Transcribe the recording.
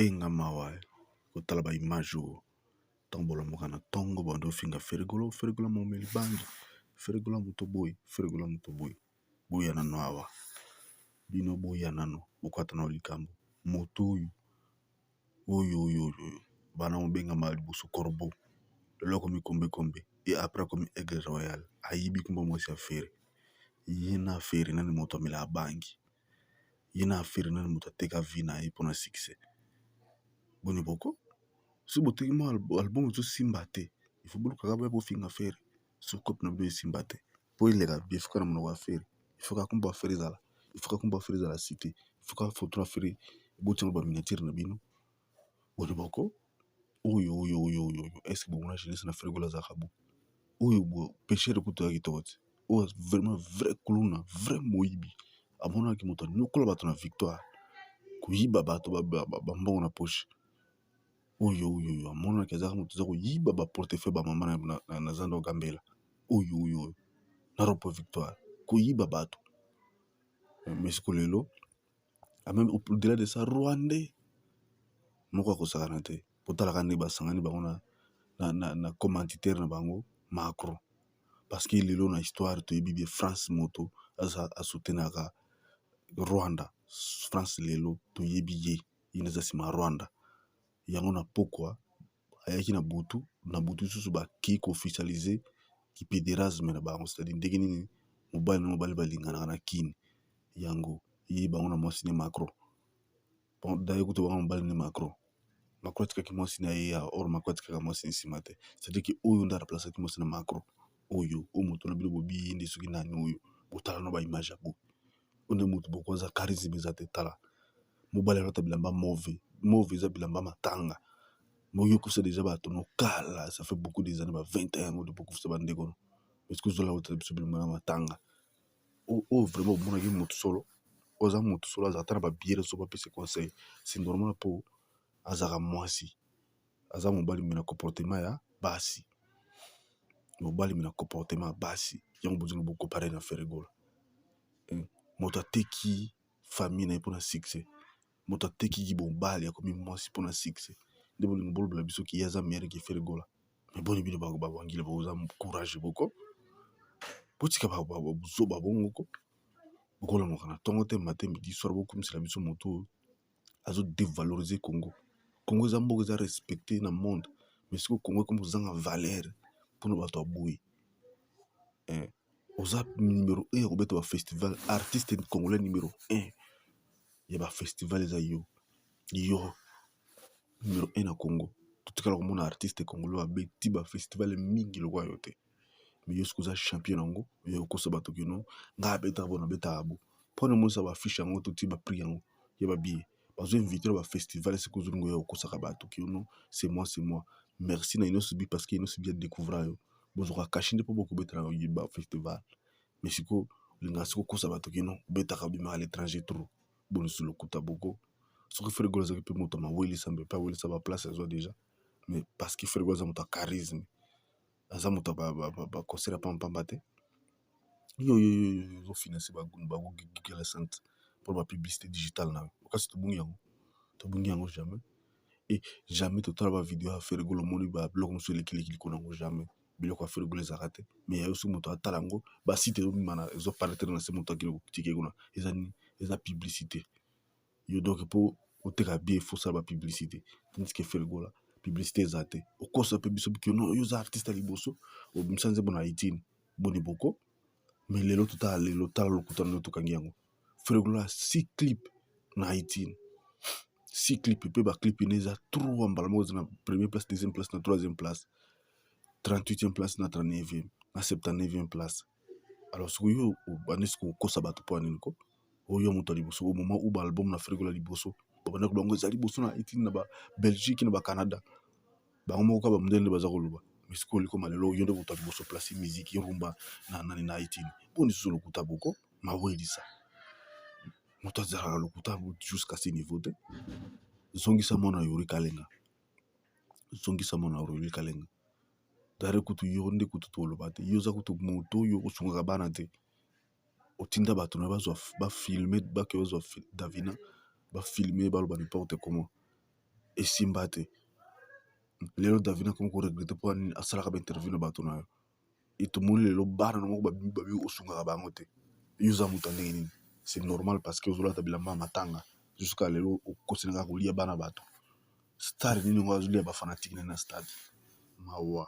enga mawa kotala ba image oyo tambola moka na tongo bando finga ferigola momeli bangi ferigola moto boy boya nano awa bino boya nano bokwata na likambo moto oyo bana mobenga ma liboso corbeau lelo komi kombe et après komi aigle royal ayibi kumba mwasi affaire yena affaire nani moto amela bangi yena affaire nani moto ateka vina ye pona succès boni boko si boteki mo album zo simba te il faut boluka kaba bo finga affaire so cop na bino simba te po ileka bien fuka na monoko affaire il faut ka kumba affaire ezala cité il faut ka photo affaire botinga ba miniature na bino boni boko oyo est-ce que bon jeunesse na frigola za kabu oyo bo péché de kuto ki tote o vraiment vrai kuluna vrai moyibi amona ki moto nyokola bato na victoire kuyiba bato ba mbongo na poche oyo amona ki azaka moto za kuyiba ba portefeuille ba mama na zando gambela oyo na ropo victoire kuyiba bato mais lelo même au-delà de ça rwandais moko akosakana te potalaka nde basangani bango na commanditaire na bango Macron parce que lelo na histoire toyebi bien France moto aza asoutenaka Rwanda France lelo toyebi ye ineza sima Rwanda yango na pokwa ayaki na butu susu baki officialiser ki pédérasme na bango c'est-à-dire ndenge nini mobali balingana na kini yango ye bango na mwasi ne Macron bon d'ailleurs kuto bango mobali ne Macron atikaki mwasi na ye ya or Macron atikaka mwasi nsima te c'est-à-dire que oyo nda remplaçaki mwasi na Macron oyo moto na bino bobi nde soki nani oyo botala no ba image ya bo onde moto boko aza charisme eza te tala mobali alata bilamba mauve eza bilamba matanga moyokosa déjà bato no kala ça fait beaucoup des années ba 21 ans de beaucoup ça bande kono est-ce que zola otala biso bilamba matanga vraiment mona ki moto solo oza moto solo aza tana ba biere so ba pese conseil c'est normal po azaka mwasi aza mobali mina comportement ya basi yango bozonga boko pare na ferigola moto ateki famille na ye mpona succès moto ateki ki mobali akomi mwasi mpona succès nde bolingo bolobela biso ki ye aza meilleur ki ferigola mais boni bino babwangile boza courage boko botika bozoba bongoko bokolamoka na ntongo te mate midi soir bokomisela biso moto azo dévaloriser Congo eza mboka eza respecté na monde mais siko Congo comme ozanga valeur mpona bato aboyi oza numéro 1 ya kobeta ba festival artiste congolais numéro 1 ya ba festival eza yo numéro 1 na Congo totikala komona artiste congolais abeti ba festival mingi lokwa yo te mais yo siko oza champion yango yo kosa bato kino nga abeta bona beta abo mpona monisa ba fiche yango toti ba prix yango ya ba billet bazo inviter ba festival siko zolungo yo kosaka bato kino c'est moi merci na ino subi parce que ino subi découvrir yo bozoka kashi nde po boko betala ba festival mais siko linga siko kosa bato kino betaka bima à l'étranger trop bonusu lokuta boko soki ferigola zaki pe moto mawelisa mbe pa welisa ba place azo déjà mais parce que ferigola za moto charisme aza moto ba concert pamba te yo financer ba gigala sante pour ba publicité digitale na kasi tobungi yango jamais et jamais totala ba vidéo ya ferigola moni ba blog musu lekileki konango jamais biloko ya ferigola ezaka te mais yayo soki moto atala yango basite ezobimana ezoparaître na se moto akili tike kuna eza publicité yo donc po oteka bien faut sala ba publicité tandis que ferigola publicité eza te okosa mpe biso biki no yo oza artiste ya liboso obimisa nzembo na itini boni boko mais lelo tala lokuta nde tokangi yango ferigola 6 clip na itini 6 clip mpe baclip ine eza 3 mbala moko eza na première place deuxième place na troisième place 38e place na 39e na 79e place alors soki yo obandi siko okosa bato mpo anini ko oyo moto ya liboso au moment où baalbum na ferigola liboso babandaki bango eza liboso na itini na babelgique na bacanada bango moko ka bamondele nde baza koloba mais sikoyo likoma lelo yo nde moto ya liboso place musique yorumba na nani na itini mponi susu lokuta boko mawelisa moto azalaka lokuta jusqu'à ce niveau te zongisa mona Yori Kalenga dare kutu yo nde kutu toloba te yo za kutu moto yo osungaka bana te otinda bato na bazwa bafilme bake bazwa davina bafilme baloba n'importe comment esimba te. Lelo Davina comme ko regrette po ani asalaka ba interview na bato na yo. Itomoni lelo bana moko babi osungaka bango te. Yuza muta ndenge nini. C'est normal parce que ozolata bilamba matanga jusqu'à lelo okosinaka kolia bana bato. Star nini ngo azolia ba fanatique na stade. Mawa.